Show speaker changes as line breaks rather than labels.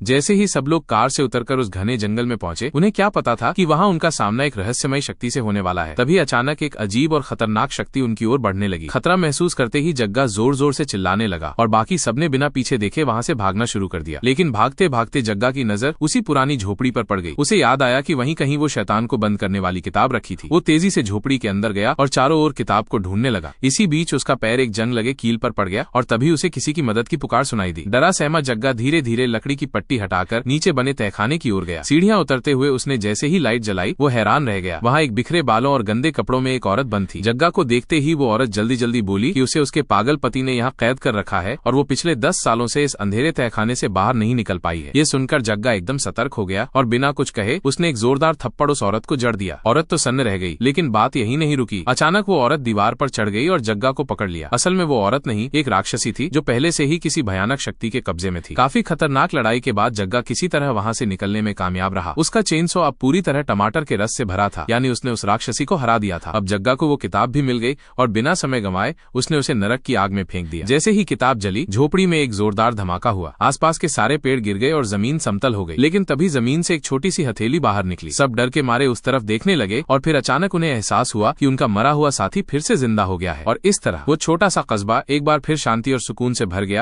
जैसे ही सब लोग कार से उतरकर उस घने जंगल में पहुंचे, उन्हें क्या पता था कि वहां उनका सामना एक रहस्यमय शक्ति से होने वाला है। तभी अचानक एक अजीब और खतरनाक शक्ति उनकी ओर बढ़ने लगी। खतरा महसूस करते ही जग्गा जोर जोर से चिल्लाने लगा और बाकी सबने बिना पीछे देखे वहां से भागना शुरू कर दिया। लेकिन भागते भागते जग्गा की नजर उसी पुरानी झोपड़ी पर पड़ गई। उसे याद आया कि वहीं कहीं वो शैतान को बंद करने वाली किताब रखी थी। वो तेजी से झोपड़ी के अंदर गया और चारों ओर किताब को ढूंढने लगा। इसी बीच उसका पैर एक जंग लगे कील पर पड़ गया और तभी उसे किसी की मदद की पुकार सुनाई दी। डरा सहमा जग्गा धीरे धीरे लकड़ी की पट्टी हटाकर नीचे बने तहखाने की ओर गया। सीढ़ियां उतरते हुए उसने जैसे ही लाइट जलाई, वो हैरान रह गया। वहां एक बिखरे बालों और गंदे कपड़ों में एक औरत बंद थी। जग्गा को देखते ही वो औरत जल्दी जल्दी बोली कि उसे उसके पागल पति ने यहाँ कैद कर रखा है और वो पिछले 10 सालों से इस अंधेरे तहखाने से बाहर नहीं निकल पाई है। ये सुनकर जग्गा एकदम सतर्क हो गया और बिना कुछ कहे उसने एक जोरदार थप्पड़ उस औरत को जड़ दिया। औरत तो सन्न रह गई, लेकिन बात यही नहीं रुकी। अचानक वो औरत दीवार पर चढ़ गई और जग्गा को पकड़ लिया। असल में वो औरत नहीं, एक राक्षसी थी जो पहले से ही किसी भयानक शक्ति के कब्जे में थी। काफी खतरनाक लड़ाई के बाद जग्गा किसी तरह वहां से निकलने में कामयाब रहा। उसका चेनसो अब पूरी तरह टमाटर के रस से भरा था, यानी उसने उस राक्षसी को हरा दिया था। अब जग्गा को वो किताब भी मिल गई और बिना समय गंवाए उसने उसे नरक की आग में फेंक दिया। जैसे ही किताब जली, झोपड़ी में एक जोरदार धमाका हुआ। आसपास के सारे पेड़ गिर गए और जमीन समतल हो गई। लेकिन तभी जमीन से एक छोटी सी हथेली बाहर निकली। सब डर के मारे उस तरफ देखने लगे और फिर अचानक उन्हें एहसास हुआ कि उनका मरा हुआ साथी फिर से जिंदा हो गया है। और इस तरह वो छोटा सा कस्बा एक बार फिर शांति और सुकून से भर गया।